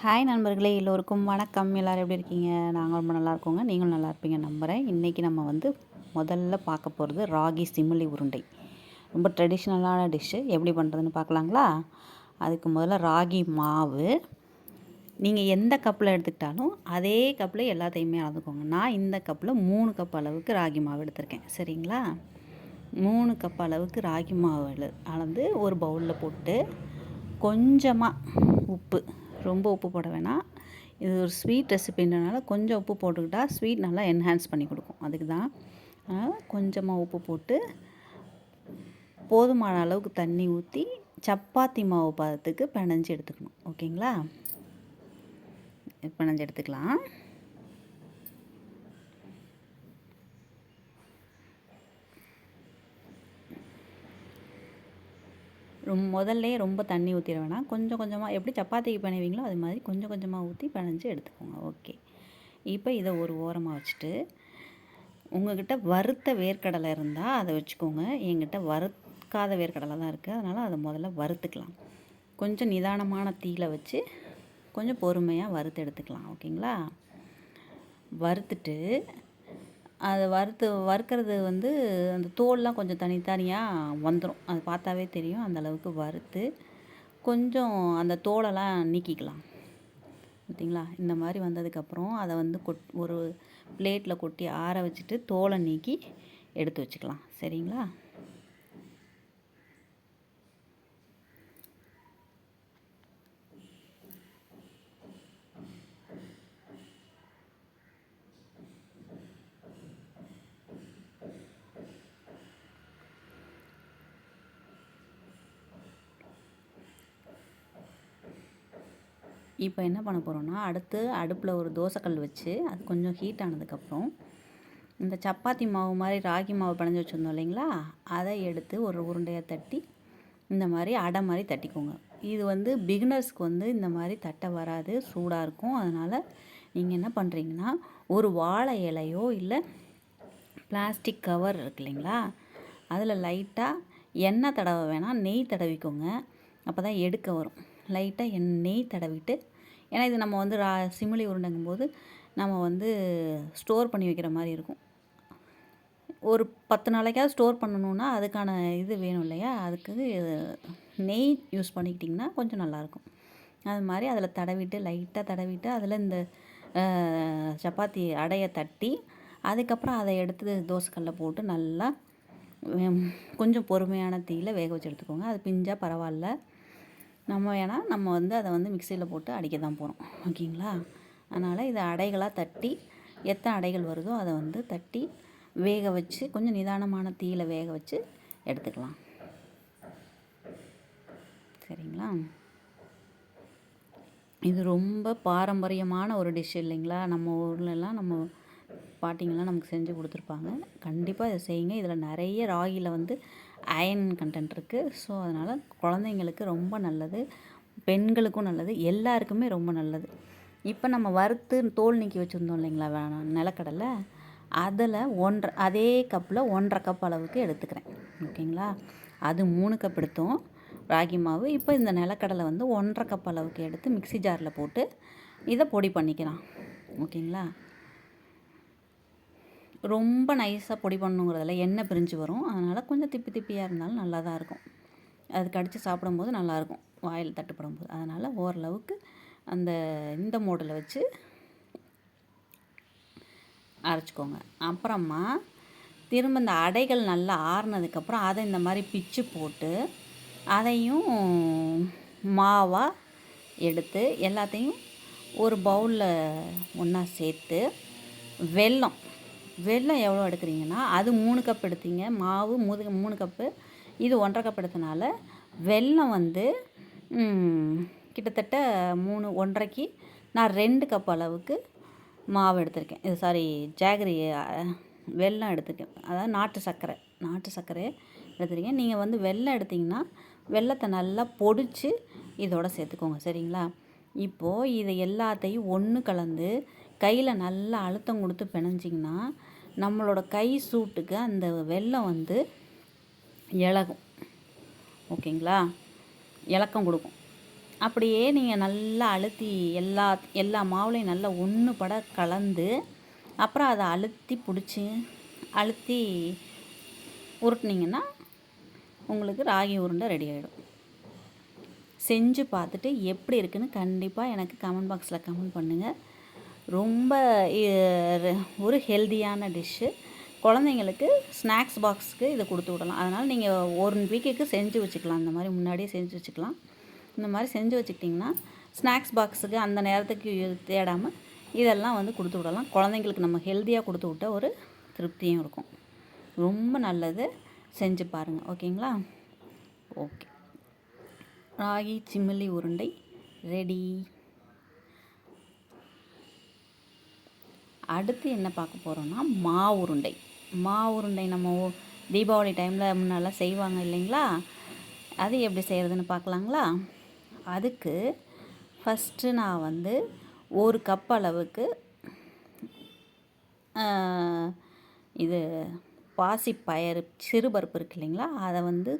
Hi நண்பர்களே, எல்லோருக்கும் வணக்கம். எல்லோரும் எப்படி இருக்கீங்க? நாங்கள் ரொம்ப நல்லா இருக்கோங்க. நீங்களும் நல்லா இருப்பீங்க நம்புகிறேன். இன்றைக்கி நம்ம முதல்ல பார்க்க போகிறது ராகி சிமிலி உருண்டை. ரொம்ப ட்ரெடிஷ்னலான டிஷ்ஷு. எப்படி பண்ணுறதுன்னு பார்க்கலாங்களா? அதுக்கு முதல்ல ராகி மாவு நீங்கள் எந்த கப்பில் எடுத்துக்கிட்டாலும் அதே கப்பில் எல்லாத்தையுமே அளந்துக்கோங்க. நான் இந்த கப்பில் 3 கப் அளவுக்கு ராகி மாவு எடுத்திருக்கேன். சரிங்களா? 3 கப் அளவுக்கு ராகி மாவு அளந்து ஒரு பவுலில் போட்டு கொஞ்சமாக உப்பு, ரொம்ப உப்பு போட வேணாம். இது ஒரு ஸ்வீட் ரெசிபின்றனால கொஞ்சம் உப்பு போட்டுக்கிட்டால் ஸ்வீட் நல்லா என்ஹான்ஸ் பண்ணி கொடுக்கும். அதுக்கு தான் கொஞ்சமாக உப்பு போட்டு போதுமான அளவுக்கு தண்ணி ஊற்றி சப்பாத்தி மாவு பதத்துக்கு பிணைஞ்சு எடுத்துக்கணும். ஓகேங்களா? பிணைஞ்சு எடுத்துக்கலாம். முதல்ல ரொம்ப தண்ணி ஊற்றிட வேணாம். கொஞ்சம் கொஞ்சமாக எப்படி சப்பாத்திக்கு பிணைவீங்களோ அது மாதிரி கொஞ்சம் கொஞ்சமாக ஊற்றி பிணைஞ்சு எடுத்துக்கோங்க. ஓகே, இப்போ இதை ஒரு ஓரமாக வச்சுட்டு உங்கள்கிட்ட வறுத்த வேர்க்கடலை இருந்தால் அதை வச்சுக்கோங்க. என்கிட்ட வறுக்காத வேர்க்கடலை தான் இருக்குது, அதனால் அதை முதல்ல வறுத்துக்கலாம். கொஞ்சம் நிதானமான தீயில் வச்சு கொஞ்சம் பொறுமையாக வறுத்து எடுத்துக்கலாம். ஓகேங்களா? வறுத்துட்டு அதை வறுக்கிறது அந்த தோல்லாம் கொஞ்சம் தனித்தனியாக வந்துடும். அது பார்த்தாவே தெரியும். அந்த அளவுக்கு வறுத்து கொஞ்சம் அந்த தோலெல்லாம் நீக்கிக்கலாம். பார்த்தீங்களா? இந்த மாதிரி வந்ததுக்கப்புறம் அதை ஒரு பிளேட்டில் கொட்டி ஆற வச்சுட்டு தோலை நீக்கி எடுத்து வச்சுக்கலாம். சரிங்களா? இப்போ என்ன பண்ண போகிறோன்னா, அடுத்து அடுப்பில் ஒரு தோசைக்கல் வச்சு அது கொஞ்சம் ஹீட் ஆனதுக்கப்புறம் இந்த சப்பாத்தி மாவு மாதிரி ராகி மாவு பிணைஞ்சி வச்சுருந்தோம் இல்லைங்களா, அதை எடுத்து ஒரு உருண்டையாக தட்டி இந்த மாதிரி அடை மாதிரி தட்டிக்கோங்க. இது பிகினர்ஸ்க்கு இந்த மாதிரி தட்ட வராது, சூடாக இருக்கும். அதனால் நீங்கள் என்ன பண்ணுறீங்கன்னா, ஒரு வாழை இலையோ இல்லை பிளாஸ்டிக் கவர் இருக்கு இல்லைங்களா, அதில் லைட்டாக எண்ணெய் தடவை வேணாம், நெய் தடவிக்கோங்க. அப்போ தான் எடுக்க வரும். லைட்டாக நெய் தடவிட்டு, ஏன்னா இது நம்ம சிமிலி உருண்டைங்கும் போது நம்ம ஸ்டோர் பண்ணி வைக்கிற மாதிரி இருக்கும். ஒரு 10 நாளைக்காவது ஸ்டோர் பண்ணணுன்னா அதுக்கான இது வேணும் இல்லையா, அதுக்கு நெய் யூஸ் பண்ணிக்கிட்டிங்கன்னா கொஞ்சம் நல்லாயிருக்கும். அது மாதிரி அதில் தடவிட்டு லைட்டாக தடவிட்டு அதில் இந்த சப்பாத்தி அடையை தட்டி அதுக்கப்புறம் அதை எடுத்து தோசைக்கல்லில் போட்டு நல்லா கொஞ்சம் பொறுமையான தீயில் வேக வச்சு எடுத்துக்கோங்க. அது பிஞ்சால் பரவாயில்ல. நம்ம அதை மிக்சியில் போட்டு அடிக்க தான் போகிறோம். ஓகேங்களா? அதனால் இதை அடைகளாக தட்டி எத்தனை அடைகள் வருதோ அதை தட்டி வேக வச்சு கொஞ்சம் நிதானமான தீயில் வேக வச்சு எடுத்துக்கலாம். சரிங்களா? இது ரொம்ப பாரம்பரியமான ஒரு டிஷ் இல்லைங்களா? நம்ம ஊர்லலாம் நம்ம பாட்டிங்கெல்லாம் நமக்கு செஞ்சு கொடுத்துருப்பாங்க. கண்டிப்பாக இதை செய்யுங்க. இதில் நிறைய ராகியில் அயன் கண்டென்ட் இருக்குது. ஸோ அதனால் குழந்தைங்களுக்கு ரொம்ப நல்லது, பெண்களுக்கும் நல்லது, எல்லாருக்குமே ரொம்ப நல்லது. இப்போ நம்ம வறுத்து தோல் நீக்கி வச்சுருந்தோம் இல்லைங்களா நிலக்கடலை, அதில் அதே கப்பில் 1.5 கப் அளவுக்கு எடுத்துக்கிறேன். ஓகேங்களா? அது 3 கப் எடுத்தோம் ராகி மாவு. இப்போ இந்த நிலக்கடலை 1.5 கப் அளவுக்கு எடுத்து மிக்ஸி ஜாரில் போட்டு இதை பொடி பண்ணிக்கலாம். ஓகேங்களா? ரொம்ப நைஸாக பொடி பண்ணணுங்கிறதில்ல, எண்ணெய் பிரிஞ்சு வரும். அதனால் கொஞ்சம் திப்பி திப்பியாக இருந்தாலும் நல்லா தான் இருக்கும். அது கடித்து சாப்பிடும்போது நல்லாயிருக்கும், வாயில் தட்டுப்படும்போது. அதனால் ஓரளவுக்கு இந்த மோடில் வச்சு அரைச்சிக்கோங்க. அப்புறமா திரும்ப இந்த அடைகள் நல்லா ஆறுனதுக்கப்புறம் அதை இந்த மாதிரி பிச்சு போட்டு அதையும் மாவாக எடுத்து எல்லாத்தையும் ஒரு பவுலில் ஒன்றா சேர்த்து வெல்லம் எவ்வளோ எடுக்கிறீங்கன்னா, அது 3 கப் எடுத்தீங்க மாவு, 3 கப்பு, இது 1.5 கப் எடுத்தனால வெல்லம் கிட்டத்தட்ட 1.5க்கு நான் 2 கப் அளவுக்கு மாவு எடுத்திருக்கேன். இது ஜாகரி வெல்லம் எடுத்துருக்கேன். அதாவது நாட்டு சர்க்கரை எடுத்துருக்கேன். நீங்கள் வெல்லம் எடுத்திங்கன்னா வெல்லத்தை நல்லா பொடிச்சு இதோட சேர்த்துக்கோங்க. சரிங்களா? இப்போது இதை எல்லாத்தையும் ஒன்று கலந்து கையில் நல்லா அழுத்தம் கொடுத்து பிணைஞ்சிங்கன்னா நம்மளோட கை சூட்டுக்கு அந்த வெல்லம் இலகும். ஓகேங்களா? இலக்கம் கொடுக்கும். அப்படியே நீங்கள் நல்லா அழுத்தி எல்லா மாவுலையும் நல்லா ஒன்று பட கலந்து அப்புறம் அதை அழுத்தி உருட்டினீங்கன்னா உங்களுக்கு ராகி உருண்டை ரெடி ஆகிடும். செஞ்சு பார்த்துட்டு எப்படி இருக்குன்னு கண்டிப்பாக எனக்கு கமெண்ட் பாக்ஸில் கமெண்ட் பண்ணுங்கள். ரொம்ப ஒரு ஹெல்தியான டிஷ்ஷு. குழந்தைங்களுக்கு ஸ்நாக்ஸ் பாக்ஸுக்கு இதை கொடுத்து விடலாம். அதனால் நீங்கள் 1 வீக்குக்கு செஞ்சு வச்சுக்கலாம். இந்த மாதிரி முன்னாடியே செஞ்சு வச்சுக்கலாம். இந்த மாதிரி செஞ்சு வச்சுக்கிட்டிங்கன்னா ஸ்நாக்ஸ் பாக்ஸுக்கு அந்த நேரத்துக்கு தேடாமல் இதெல்லாம் வந்து கொடுத்து விடலாம். குழந்தைங்களுக்கு நம்ம ஹெல்த்தியாக கொடுத்து விட்ட ஒரு திருப்தியும் இருக்கும். ரொம்ப நல்லது. செஞ்சு பாருங்கள். ஓகேங்களா? ஓகே, ராகி சிமிலி உருண்டை ரெடி. அடுத்து என்ன பார்க்க போகிறோன்னா மாவு உருண்டை நம்ம தீபாவளி டைமில் முன்னெல்லாம் செய்வாங்க இல்லைங்களா? அது எப்படி செய்கிறதுன்னு பார்க்கலாங்களா? அதுக்கு ஃபஸ்ட்டு நான் வந்து 1 கப் அளவுக்கு இது பாசிப்பயறு சிறுபருப்பு இருக்கு இல்லைங்களா? அதை வந்து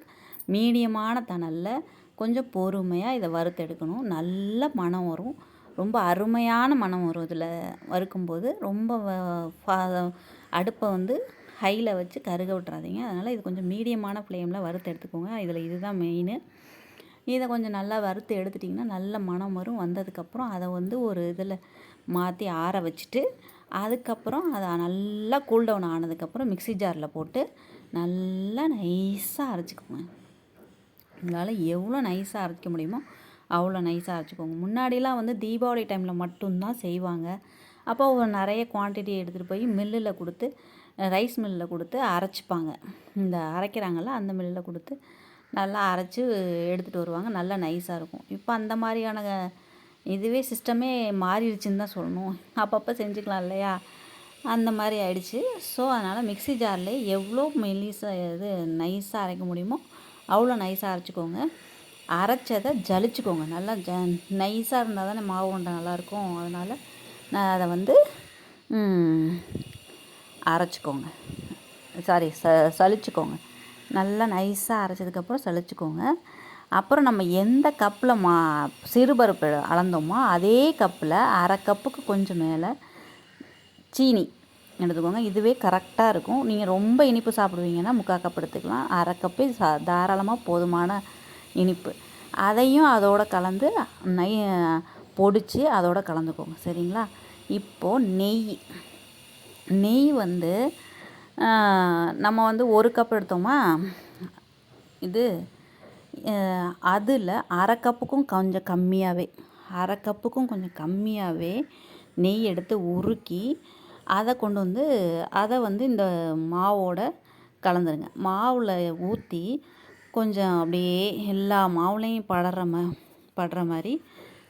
மீடியமான தணலில் கொஞ்சம் பொறுமையாக இதை வறுத்தெடுக்கணும். நல்ல மணம் வரும். ரொம்ப அருமையான மணம் வரும். இதில் வறுக்கும்போது ரொம்ப அடுப்பை வந்து ஹையில் வச்சு கருக விட்றாதீங்க. அதனால் இது கொஞ்சம் மீடியமான ஃப்ளேமில் வறுத்து எடுத்துக்கோங்க. இதில் இதுதான் மெயின். இதை கொஞ்சம் நல்லா வறுத்து எடுத்துட்டிங்கன்னா நல்ல மணம் வரும். வந்ததுக்கப்புறம் அதை வந்து ஒரு இதில் மாற்றி ஆற வச்சுட்டு அதுக்கப்புறம் அதை நல்லா கூல்டவுன் ஆனதுக்கப்புறம் மிக்ஸி ஜாரில் போட்டு நல்லா நைஸாக அரைச்சிக்கோங்க. உங்களால் எவ்வளோ நைஸாக அரைக்க முடியுமோ அவ்வளோ நைஸாக அரைச்சிக்கோங்க. முன்னாடிலாம் வந்து தீபாவளி டைமில் மட்டும்தான் செய்வாங்க. அப்போ ஒரு நிறைய குவான்டிட்டி எடுத்துகிட்டு போய் மில்லில் கொடுத்து ரைஸ் மில்லில் கொடுத்து அரைச்சிப்பாங்க. இந்த அரைக்கிறாங்கள்ல அந்த மில்லில் கொடுத்து நல்லா அரைச்சி எடுத்துகிட்டு வருவாங்க. நல்லா நைஸாக இருக்கும். இப்போ அந்த மாதிரியான இதுவே சிஸ்டமே மாறிடுச்சுன்னு தான் சொல்லணும். அப்பப்போ செஞ்சுக்கலாம் இல்லையா? அந்த மாதிரி ஆயிடுச்சு. ஸோ அதனால் மிக்ஸி ஜாரில் எவ்வளோ நைஸாக அரைக்க முடியுமோ அவ்வளோ நைஸாக அரைச்சிக்கோங்க. அரைச்சதை ஜலிச்சுக்கோங்க. நல்லா நைஸாக இருந்தால் தானே மாவு உருண்டை நல்லாயிருக்கும். அதனால் நான் அதை வந்து அரைச்சிக்கோங்க. சலிச்சுக்கோங்க. நல்லா நைஸாக அரைச்சதுக்கப்புறம் சலிச்சுக்கோங்க. அப்புறம் நம்ம எந்த கப்பில் சிறுபருப்பு அளந்தோமோ அதே கப்பில் 1/2 கப்புக்கு கொஞ்சம் மேலே சீனி எடுத்துக்கோங்க. இதுவே கரெக்டாக இருக்கும். நீங்கள் ரொம்ப இனிப்பு சாப்பிடுவீங்கன்னா 3/4 கப் எடுத்துக்கலாம். 1/2 கப்பே தாராளமாக போதுமான இனிப்பு. அதையும் அதோட கலந்து பொடிச்சு அதோட கலந்துக்கோங்க. சரிங்களா? இப்போது நெய் வந்து நம்ம வந்து 1 கப் எடுத்தோமா, இது அதில் 1/2 கப்புக்கும் கொஞ்சம் கம்மியாகவே நெய் எடுத்து உருக்கி அதை வந்து இந்த மாவோட கலந்துருங்க. மாவில் ஊற்றி கொஞ்சம் அப்படியே எல்லா மாவுலையும் படுற மாதிரி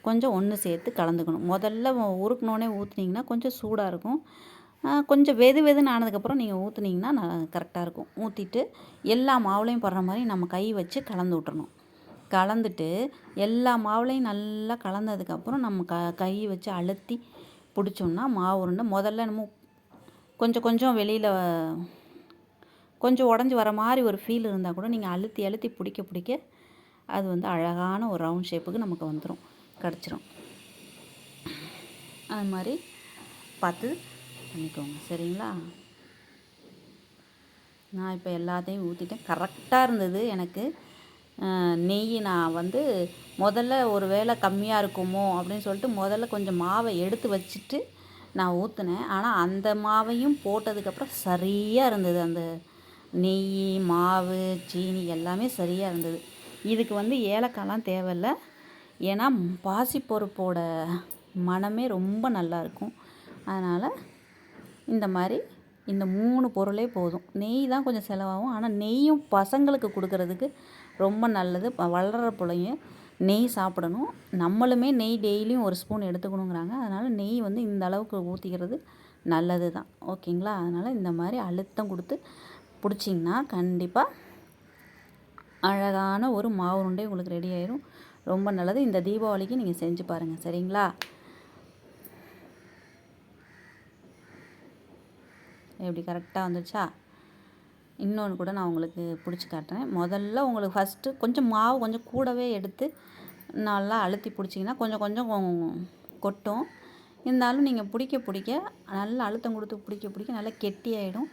கொஞ்சம் ஒன்று சேர்த்து கலந்துக்கணும். முதல்ல உருக்குனோடனே ஊற்றுனீங்கன்னா கொஞ்சம் சூடாக இருக்கும். கொஞ்சம் வெதுன்னு ஆனதுக்கப்புறம் நீங்கள் ஊற்றுனீங்கன்னா கரெக்டாக இருக்கும். ஊற்றிட்டு எல்லா மாவுலையும் படுற மாதிரி நம்ம கை வச்சு கலந்து விட்டுறணும். கலந்துட்டு எல்லா மாவுலையும் நல்லா கலந்ததுக்கப்புறம் நம்ம கை வச்சு அழுத்தி பிடிச்சோம்னா மாவு உருண்டை முதல்ல நம்ம கொஞ்சம் வெளியில் கொஞ்சம் உடஞ்சி வர மாதிரி ஒரு ஃபீல் இருந்தால் கூட நீங்கள் அழுத்தி பிடிக்க அது வந்து அழகான ஒரு ரவுண்ட் ஷேப்புக்கு நமக்கு கிடச்சிரும். அது மாதிரி பார்த்து பண்ணிக்கோங்க. சரிங்களா? நான் இப்போ எல்லாத்தையும் ஊற்றிட்டேன். கரெக்டாக இருந்தது எனக்கு. நெய் நான் வந்து முதல்ல ஒரு வேளை கம்மியாக இருக்குமோ அப்படின்னு சொல்லிட்டு முதல்ல கொஞ்சம் மாவை எடுத்து வச்சுட்டு நான் ஊற்றினேன். ஆனால் அந்த மாவையும் போட்டதுக்கப்புறம் சரியாக இருந்தது. அந்த நெய், மாவு, சீனி எல்லாமே சரியாக இருந்தது. இதுக்கு வந்து ஏலக்காய்லாம் தேவையில்லை. ஏன்னா பாசிப்பருப்போட மணமே ரொம்ப நல்லாயிருக்கும். அதனால் இந்த 3 பொருளே போதும். நெய் தான் கொஞ்சம் செலவாகும். ஆனால் நெய்யும் பசங்களுக்கு கொடுக்கறதுக்கு ரொம்ப நல்லது. வளர்கிற பிள்ளைங்க நெய் சாப்பிடணும். நம்மளுமே நெய் டெய்லியும் 1 ஸ்பூன் எடுத்துக்கணுங்கிறாங்க. அதனால் நெய் வந்து இந்த அளவுக்கு ஊற்றிக்கிறது நல்லது தான். ஓகேங்களா? அதனால் இந்த மாதிரி அழுத்தம் கொடுத்து பிடிச்சிங்கன்னா கண்டிப்பாக அழகான ஒரு மாவு உருண்டை உங்களுக்கு ரெடி ஆயிடும். ரொம்ப நல்லது. இந்த தீபாவளிக்கு நீங்கள் செஞ்சு பாருங்கள். சரிங்களா? எப்படி கரெக்டாக வந்துச்சா? இன்னொன்று கூட நான் உங்களுக்கு பிடிச்சி காட்டுறேன். முதல்ல உங்களுக்கு ஃபஸ்ட்டு கொஞ்சம் மாவு கொஞ்சம் கூடவே எடுத்து நல்லா அழுத்தி பிடிச்சிங்கன்னா கொஞ்சம் கொஞ்சம் கொட்டும். இருந்தாலும் நீங்கள் பிடிக்க நல்லா அழுத்தம் கொடுத்து பிடிக்க நல்லா கெட்டியாயிடும்.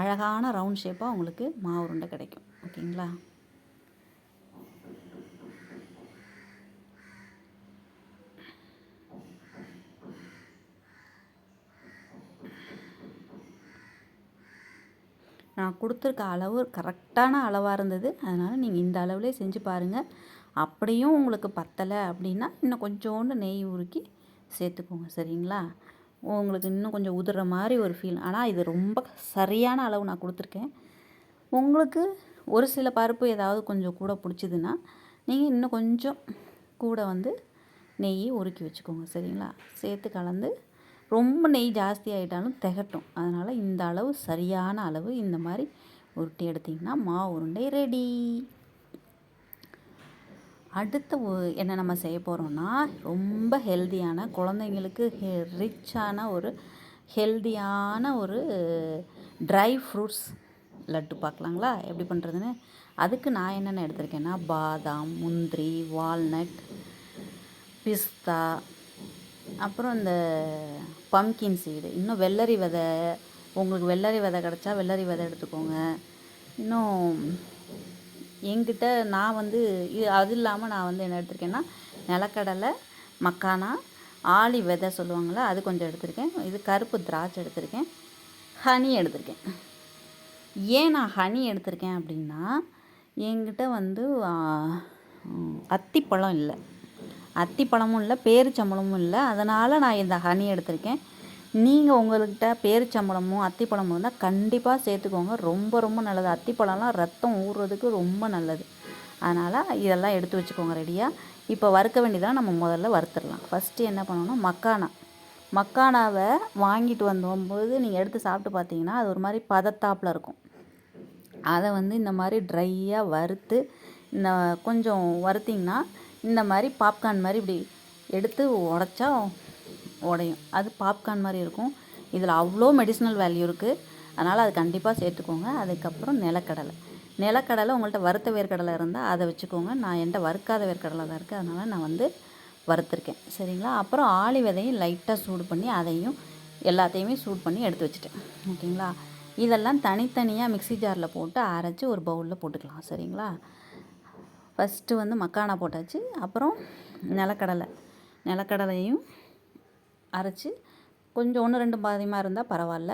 அழகான ரவுண்ட் ஷேப்பாக உங்களுக்கு மாவு உருண்டை கிடைக்கும். ஓகேங்களா? நான் கொடுத்துருக்க அளவு கரெக்டான அளவாக இருந்தது. அதனால் நீங்கள் இந்த அளவுலேயே செஞ்சு பாருங்கள். அப்படியும் உங்களுக்கு பத்தலை அப்படின்னா இன்னும் கொஞ்சோண்டு நெய் உருக்கி சேர்த்துக்கோங்க. சரிங்களா? உங்களுக்கு இன்னும் கொஞ்சம் உதிர்ற மாதிரி ஒரு ஃபீல். ஆனால் இது ரொம்ப சரியான அளவு நான் கொடுத்துருக்கேன். உங்களுக்கு ஒரு சில பருப்பு ஏதாவது கொஞ்சம் கூட பிடிச்சிதுன்னா நீங்கள் இன்னும் கொஞ்சம் கூட நெய் உருக்கி வச்சுக்கோங்க. சரிங்களா? சேர்த்து கலந்து ரொம்ப நெய் ஜாஸ்தி ஆகிட்டாலும் திகட்டும். அதனால் இந்த அளவு சரியான அளவு. இந்த மாதிரி உருட்டி எடுத்திங்கன்னா மாவு உருண்டை ரெடி. அடுத்து என்ன நம்ம செய்ய போகிறோம்னா ரொம்ப ஹெல்தியான குழந்தைங்களுக்கு ரிச்சான ஒரு ஹெல்தியான ஒரு ட்ரை ஃப்ரூட்ஸ் லட்டு பார்க்கலாங்களா எப்படி பண்ணுறதுன்னு. அதுக்கு நான் என்னென்ன எடுத்திருக்கேன்னா பாதாம், முந்திரி, வால்நட், பிஸ்தா, அப்புறம் இந்த பம்கின் சீடு, இன்னும் வெள்ளரி விதை. உங்களுக்கு வெள்ளரி விதை கிடச்சா வெள்ளரி விதை எடுத்துக்கோங்க. இன்னும் என்கிட்ட நான் இது அது இல்லாமல் நான் என்ன எடுத்திருக்கேன்னா நிலக்கடலை, மக்கானா, ஆளி விதை சொல்லுவாங்களே அது கொஞ்சம் எடுத்திருக்கேன். இது கருப்பு திராட்சை எடுத்திருக்கேன். ஹனி எடுத்திருக்கேன். ஏன் நான் ஹனி எடுத்திருக்கேன் அப்படின்னா என்கிட்ட அத்திப்பழம் இல்லை, அத்திப்பழமும் இல்லை, பேரிச்சம்பழமும் இல்லை. அதனால் நான் இந்த ஹனி எடுத்திருக்கேன். நீங்கள் உங்கள்கிட்ட பேரிச்சம்பழமும் அத்திப்பழமும் இருந்தால் கண்டிப்பாக சேர்த்துக்கோங்க. ரொம்ப ரொம்ப நல்லது. அத்திப்பழம்லாம் ரத்தம் ஊறுறதுக்கு ரொம்ப நல்லது. அதனால் இதெல்லாம் எடுத்து வச்சுக்கோங்க ரெடியாக. இப்போ வறுக்க வேண்டியதான். நம்ம முதல்ல வறுத்துடலாம். ஃபஸ்ட்டு என்ன பண்ணணும்னா மக்கானாவை வாங்கிட்டு வந்தோம்போது நீங்கள் எடுத்து சாப்பிட்டு பார்த்தீங்கன்னா அது ஒரு மாதிரி பதத்தாப்பில் இருக்கும். அதை இந்த மாதிரி ட்ரையாக வறுத்து கொஞ்சம் வறுத்திங்கன்னா இந்த மாதிரி பாப்கார்ன் மாதிரி இப்படி எடுத்து உடச்சா உடையும். அது பாப்கார்ன் மாதிரி இருக்கும். இதில் அவ்வளோ மெடிசினல் வேல்யூ இருக்குது. அதனால் அது கண்டிப்பாக சேர்த்துக்கோங்க. அதுக்கப்புறம் நிலக்கடலை உங்கள்கிட்ட வறுத்த வேர்க்கடலை இருந்தால் அதை வச்சுக்கோங்க. நான் என்கிட்ட வறுக்காத வேர்க்கடலை தான் இருக்குது. அதனால் நான் வறுத்துருக்கேன். சரிங்களா? அப்புறம் ஆளி விதையும் லைட்டாக சூடு பண்ணி அதையும் எல்லாத்தையுமே சூடு பண்ணி எடுத்து வச்சுட்டேன். ஓகேங்களா? இதெல்லாம் தனித்தனியாக மிக்ஸி ஜாரில் போட்டு அரைச்சி ஒரு பவுலில் போட்டுக்கலாம். சரிங்களா? ஃபஸ்ட்டு மக்கானா போட்டாச்சு. அப்புறம் நிலக்கடலையும் அரைச்சி கொஞ்சம் 1-2 பாதியமாக இருந்தால் பரவாயில்ல,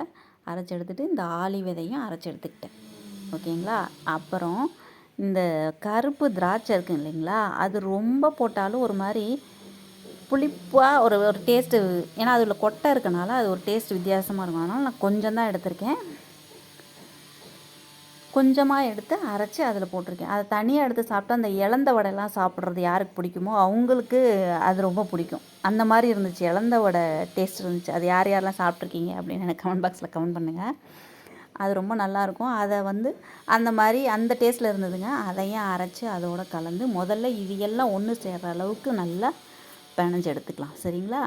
அரைச்சி எடுத்துகிட்டு இந்த ஆளி விதையும் அரைச்சி எடுத்துக்கிட்டேன். ஓகேங்களா? அப்புறம் இந்த கருப்பு திராட்சை இருக்குது இல்லைங்களா, அது ரொம்ப போட்டாலும் ஒரு மாதிரி புளிப்பாக ஒரு டேஸ்ட்டு. ஏன்னா அதில் கொட்டை இருக்கனால அது ஒரு டேஸ்ட் வித்தியாசமாக இருக்கும். அதனால் நான் கொஞ்சம் தான் எடுத்திருக்கேன். கொஞ்சமாக எடுத்து அரைச்சி அதில் போட்டிருக்கேன். அதை தனியாக எடுத்து சாப்பிட்டா அந்த இலந்த வடைலாம் சாப்பிட்றது யாருக்கு பிடிக்குமோ அவங்களுக்கு அது ரொம்ப பிடிக்கும். அந்த மாதிரி இருந்துச்சு. இலந்த வடை டேஸ்ட் இருந்துச்சு. அது யாரெல்லாம் சாப்பிட்ருக்கீங்க அப்படின்னு எனக்கு கமெண்ட் பாக்ஸில் கமெண்ட் பண்ணுங்கள். அது ரொம்ப நல்லாயிருக்கும். அதை அந்த மாதிரி அந்த டேஸ்ட்டில் இருந்ததுங்க. அதையும் அரைச்சி அதோடு கலந்து முதல்ல இது எல்லாம் ஒன்று சேர்கிற அளவுக்கு நல்லா பிணைஞ்சு எடுத்துக்கலாம். சரிங்களா?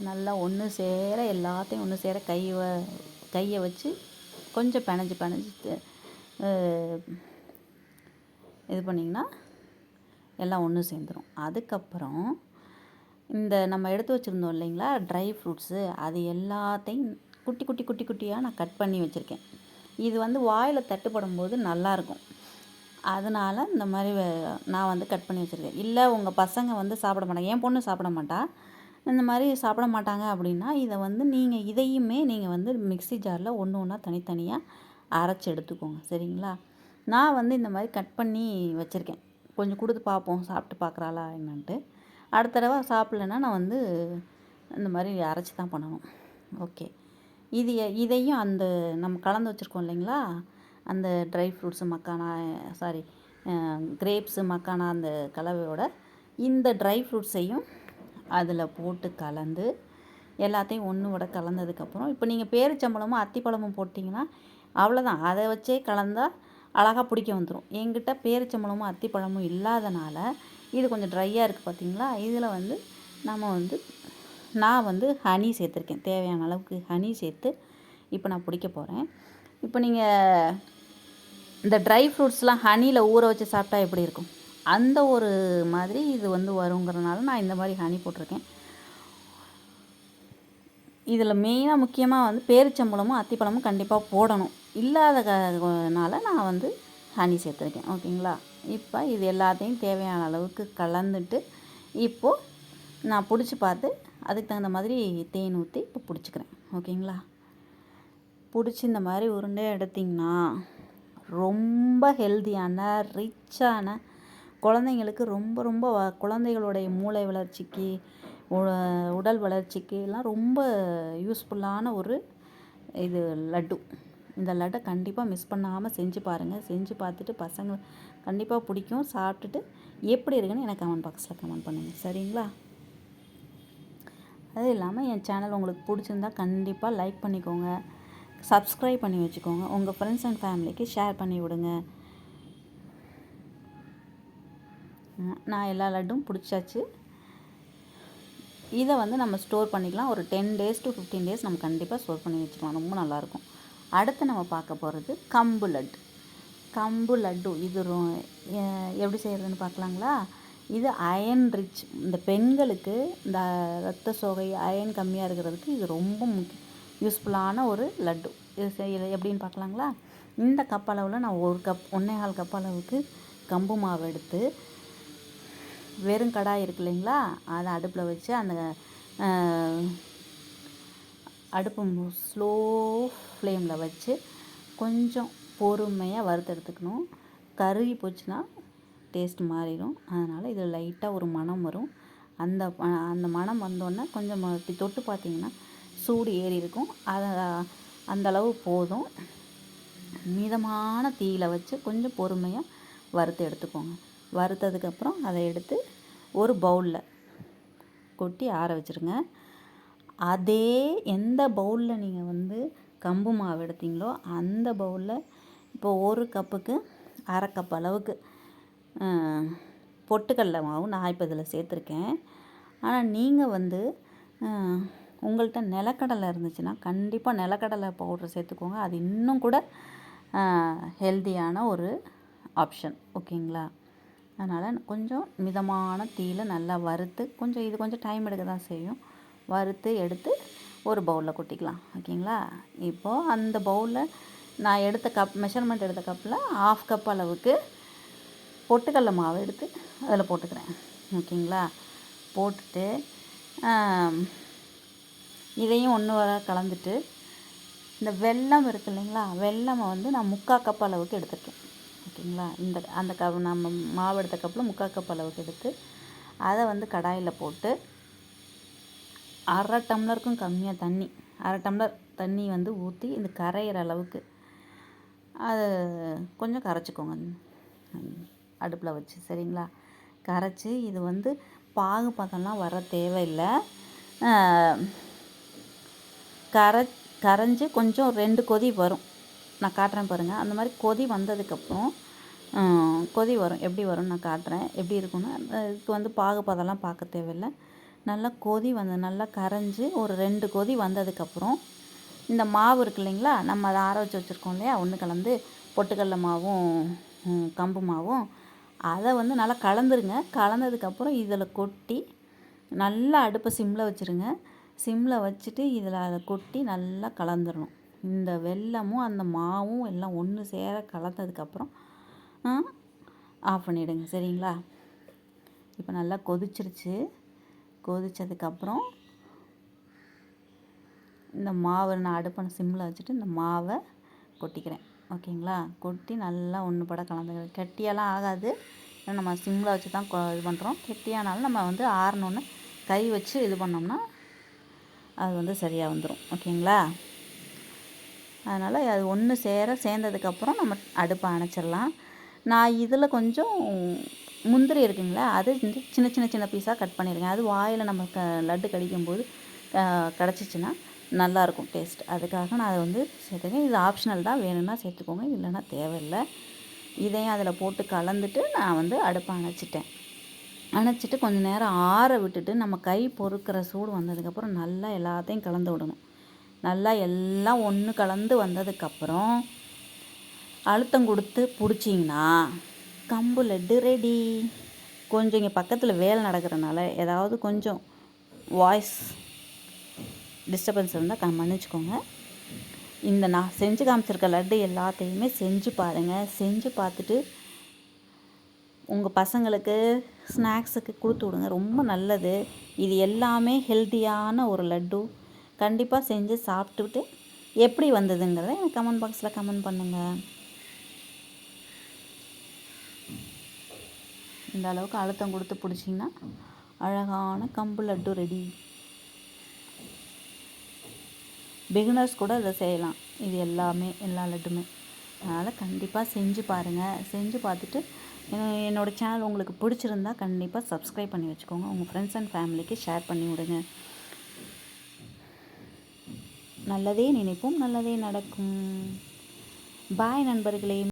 நல்லா ஒன்று சேர எல்லாத்தையும் ஒன்று சேர கையை வச்சு கொஞ்சம் பிணைஞ்சு இது பண்ணிங்கன்னா எல்லாம் ஒன்று சேர்ந்துடும். அதுக்கப்புறம் இந்த நம்ம எடுத்து வச்சுருந்தோம் இல்லைங்களா ட்ரை ஃப்ரூட்ஸு, அது எல்லாத்தையும் குட்டியாக நான் கட் பண்ணி வச்சுருக்கேன். இது வாயில் தட்டுப்படும் போது நல்லாயிருக்கும். அதனால் இந்த மாதிரி நான் கட் பண்ணி வச்சுருக்கேன். இல்லை உங்கள் பசங்க சாப்பிட மாட்டாங்க, என் பொண்ணு சாப்பிட மாட்டா, இந்த மாதிரி சாப்பிட மாட்டாங்க அப்படின்னா இதை நீங்கள் இதையுமே நீங்கள் மிக்ஸி ஜாரில் ஒன்று ஒன்றா தனித்தனியாக அரைச்சி எடுத்துக்கோங்க. சரிங்களா? நான் இந்த மாதிரி கட் பண்ணி வச்சுருக்கேன். கொஞ்சம் கொடுத்து பார்ப்போம் சாப்பிட்டு பார்க்குறாளா என்னன்ட்டு. அடுத்த தடவை சாப்பிட்லன்னா நான் இந்த மாதிரி அரைச்சி தான் பண்ணணும். ஓகே. இதையும் அந்த நம்ம கலந்து வச்சுருக்கோம் இல்லைங்களா, அந்த ட்ரை ஃப்ரூட்ஸு கிரேப்ஸு மக்கானா அந்த கலவையோட இந்த ட்ரை ஃப்ரூட்ஸையும் அதில் போட்டு கலந்து எல்லாத்தையும் ஒன்று கலந்ததுக்கப்புறம் இப்போ நீங்கள் பேரிச்சம்பழமும் அத்திப்பழமும் போட்டிங்கன்னா அவ்வளோதான். அதை வச்சே கலந்தால் அழகாக பிடிக்க வந்துடும். என்கிட்ட பேரிச்சம்பழமும் அத்திப்பழமும் இல்லாதனால இது கொஞ்சம் ட்ரையாக இருக்குது பார்த்தீங்களா. இதில் நம்ம நான் ஹனி சேர்த்துருக்கேன். தேவையான அளவுக்கு ஹனி சேர்த்து இப்போ நான் பிடிக்க போகிறேன். இப்போ நீங்கள் இந்த ட்ரை ஃப்ரூட்ஸ்லாம் ஹனியில் ஊற வச்சு சாப்பிட்டா எப்படி இருக்கும், அந்த ஒரு மாதிரி இது வந்து வருங்கிறனால நான் இந்த மாதிரி ஹனி போட்டிருக்கேன். இதில் மெயினாக முக்கியமாக வந்து பேரிச்சம்பழமும் அத்திப்பழமும் கண்டிப்பாக போடணும். இல்லாதனால நான் வந்து ஹனி சேர்த்துருக்கேன். ஓகேங்களா. இப்போ இது எல்லாத்தையும் தேவையான அளவுக்கு கலந்துட்டு இப்போது நான் பிடிச்சி பார்த்து அதுக்கு தகுந்த மாதிரி தேன் ஊற்றி இப்போ பிடிச்சிக்கிறேன். ஓகேங்களா. பிடிச்சி இந்த மாதிரி உருண்டை எடுத்திங்கன்னா ரொம்ப ஹெல்த்தியான ரிச்சான குழந்தைங்களுக்கு ரொம்ப ரொம்ப குழந்தைகளுடைய மூளை வளர்ச்சிக்கு உடல் வளர்ச்சிக்கு எல்லாம் ரொம்ப யூஸ்ஃபுல்லான ஒரு இது லட்டு. இந்த லட்டை கண்டிப்பாக மிஸ் பண்ணாமல் செஞ்சு பாருங்கள். செஞ்சு பார்த்துட்டு பசங்க கண்டிப்பாக பிடிக்கும். சாப்பிட்டுட்டு எப்படி இருக்குன்னு எனக்கு கமெண்ட் பாக்ஸில் கமெண்ட் பண்ணுங்கள். சரிங்களா. அது இல்லாமல் என் சேனல் உங்களுக்கு பிடிச்சிருந்தா கண்டிப்பாக லைக் பண்ணிக்கோங்க, சப்ஸ்கிரைப் பண்ணி வச்சுக்கோங்க, உங்கள் ஃப்ரெண்ட்ஸ் அண்ட் ஃபேமிலிக்கு ஷேர் பண்ணி விடுங்க. நான் எல்லா லட்டும் பிடிச்சாச்சு. இதை வந்து நம்ம ஸ்டோர் பண்ணிக்கலாம். ஒரு 10 days to 15 days நம்ம கண்டிப்பாக ஸ்டோர் பண்ணி வச்சுக்கலாம். ரொம்ப நல்லாயிருக்கும். அடுத்து நம்ம பார்க்க போகிறது கம்பு லட்டு. கம்பு லட்டு இது எப்படி செய்கிறதுன்னு பார்க்கலாங்களா. இது அயன் ரிச். இந்த பெண்களுக்கு இந்த ரத்த சோகை அயன் கம்மியாக இருக்கிறதுக்கு இது ரொம்ப யூஸ்ஃபுல்லான ஒரு லட்டு. இது செய்ய எப்படின்னு பார்க்கலாங்களா. இந்த கப் அளவில் நான் 1 கப் அளவுக்கு கம்பு மாவு எடுத்து வெறும் கடாய் இருக்கு இல்லைங்களா, அதை அடுப்பில் வச்சு அந்த அடுப்பு ஸ்லோ ஃப்ளேமில் வச்சு கொஞ்சம் பொறுமையாக வறுத்து எடுத்துக்கணும். கருகி போச்சுன்னா டேஸ்ட் மாறிடும். அதனால் இது லைட்டாக ஒரு மணம் வரும். அந்த மணம் வந்தோடனே கொஞ்சம் இப்படி தொட்டு பார்த்திங்கன்னா சூடு ஏறி இருக்கும். அந்தளவு போதும். மிதமான தீயில் வச்சு கொஞ்சம் பொறுமையாக வறுத்து எடுத்துக்கோங்க. வறுத்ததுக்கப்புறம் அதை எடுத்து ஒரு பவுலில் கொட்டி ஆற வச்சுருங்க. அதே எந்த பவுலில் நீங்கள் வந்து கம்பு மாவு எடுத்தீங்களோ அந்த பவுலில் இப்போ 1 கப்புக்கு 1/2 கப் அளவுக்கு பொட்டுக்கடலை மாவு நான் இப்போ இதில் சேர்த்துருக்கேன். ஆனால் நீங்கள் வந்து உங்கள்கிட்ட நிலக்கடலை இருந்துச்சுன்னா கண்டிப்பாக நிலக்கடலை பவுடர் சேர்த்துக்கோங்க. அது இன்னும் கூட ஹெல்த்தியான ஒரு ஆப்ஷன். ஓகேங்களா. அதனால் கொஞ்சம் மிதமான தீயில் நல்லா வறுத்து கொஞ்சம் டைம் எடுக்க தான் செய்யும். வறுத்து எடுத்து ஒரு பவுலில் கொட்டிக்கலாம். ஓகேங்களா. இப்போது அந்த பவுலில் நான் எடுத்த மெஷர்மெண்ட் எடுத்த கப்பில் 1/2 கப் அளவுக்கு பொட்டுக்கடலை மாவு எடுத்து அதில் போட்டுக்கிறேன். ஓகேங்களா. போட்டுட்டு இதையும் ஒன்று வர கலந்துட்டு இந்த வெல்லம் இருக்குது இல்லைங்களா, வெல்லமை வந்து நான் 3/4 கப் அளவுக்கு எடுத்துருக்கேன். ஓகேங்களா. அந்த நம்ம மாவு எடுத்த கப்பில் 3/4 கப் அளவுக்கு எடுத்து அதை வந்து கடாயில் போட்டு 1/2 டம்ளருக்கும் கம்மியாக தண்ணி, 1/2 டம்ளர் தண்ணி வந்து ஊற்றி இந்த கரையிற அளவுக்கு அதை கொஞ்சம் கரைச்சிக்கோங்க அடுப்பில் வச்சு. சரிங்களா. கரைச்சி இது வந்து பாகு பதம்லாம் வர தேவையில்லை. கரைஞ்சி கொஞ்சம் 2 கொதி வரும். நான் காட்டுறேன் பாருங்கள். அந்த மாதிரி கொதி வந்ததுக்கப்புறம் கொதி வரும். எப்படி வரும்னு நான் காட்டுறேன். எப்படி இருக்குன்னா இதுக்கு வந்து பாகு பதம்லாம் பார்க்க தேவையில்லை. நல்லா கொதி நல்லா கரைஞ்சி ஒரு 2 கொதி வந்ததுக்கப்புறம் இந்த மாவு இருக்குது இல்லைங்களா, நம்ம அதை ஆற வச்சு வச்சுருக்கோம் இல்லையா, ஒன்று கலந்து பொட்டுக்கடலை மாவும் கம்பு மாவும் அதை வந்து நல்லா கலந்துருங்க. கலந்ததுக்கப்புறம் இதில் கொட்டி நல்லா அடுப்பை சிம்மில் வச்சுருங்க. சிம்மில் வச்சுட்டு இதில் அதை கொட்டி நல்லா கலந்துடணும். இந்த வெல்லமும் அந்த மாவும் எல்லாம் ஒன்று சேர கலந்ததுக்கப்புறம் ஆஃப் பண்ணிவிடுங்க. சரிங்களா. இப்போ நல்லா கொதிச்சிருச்சு. கொதித்ததுக்கப்புறம் இந்த மாவை நான் அடுப்பை சிம்மில் வச்சுட்டு இந்த மாவை கொட்டிக்கிறேன். ஓகேங்களா. கொட்டி நல்லா ஒன்று பட கலந்துக்கிறேன். கெட்டியெல்லாம் ஆகாது. ஏன்னா நம்ம சிம்மில் வச்சு தான் இது பண்ணுறோம். கெட்டியானாலும் நம்ம வந்து ஆறினோன்னு கை வச்சு இது பண்ணோம்னா அது வந்து சரியாக வந்துடும். ஓகேங்களா. அதனால் அது ஒன்று சேர்ந்ததுக்கப்புறம் நம்ம அடுப்பை அணைச்சிடலாம். நான் இதில் கொஞ்சம் முந்திரி இருக்குங்களா, அது சின்ன பீஸாக கட் பண்ணியிருக்கேன். அது வாயில் நம்ம லட்டு கடிக்கும்போது கிடச்சிச்சின்னா நல்லாயிருக்கும் டேஸ்ட். அதுக்காக நான் அதை வந்து சேர்த்துக்கேன். இது ஆப்ஷனல் தான், வேணும்னா சேர்த்துக்கோங்க, இல்லைன்னா தேவையில்லை. இதையும் அதில் போட்டு கலந்துட்டு நான் வந்து அடுப்பை அணைச்சிட்டு கொஞ்சம் நேரம் ஆற விட்டுட்டு நம்ம கை பொறுக்கிற சூடு வந்ததுக்கப்புறம் நல்லா எல்லாத்தையும் கலந்து விடணும். நல்லா எல்லாம் ஒன்று கலந்து வந்ததுக்கப்புறம் அழுத்தம் கொடுத்து பிடிச்சிங்கன்னா கம்பு லட்டு ரெடி. கொஞ்சம் இங்கே பக்கத்தில் வேலை நடக்கிறனால ஏதாவது கொஞ்சம் வாய்ஸ் டிஸ்டர்பன்ஸ் இருந்தால் மன்னிச்சுக்கோங்க. இந்த நான் செஞ்சு காமிச்சிருக்க லட்டு எல்லாத்தையுமே செஞ்சு பாருங்கள். செஞ்சு பார்த்துட்டு உங்கள் பசங்களுக்கு ஸ்நாக்ஸுக்கு கொடுத்து விடுங்க, ரொம்ப நல்லது. இது எல்லாமே ஹெல்த்தியான ஒரு லட்டு. கண்டிப்பாக செஞ்சு சாப்பிட்டுட்டு எப்படி வந்ததுங்கிறத எனக்கு கமெண்ட் பாக்ஸில் கமெண்ட் பண்ணுங்கள். இந்த அளவுக்கு அழுத்தம் கொடுத்து பிடிச்சிங்கன்னா அழகான கம்பு லட்டு ரெடி. பிகினர்ஸ் கூட இதை செய்யலாம். இது எல்லா லட்டுமே. அதனால் கண்டிப்பாக செஞ்சு பாருங்கள். செஞ்சு பார்த்துட்டு என்னோடய சேனல் உங்களுக்கு பிடிச்சிருந்தா கண்டிப்பாக சப்ஸ்கிரைப் பண்ணி வச்சுக்கோங்க. உங்கள் ஃப்ரெண்ட்ஸ் அண்ட் ஃபேமிலிக்கு ஷேர் பண்ணி விடுங்க. நல்லதே நினைப்போம், நல்லதே நடக்கும். பாய் நண்பர்களே.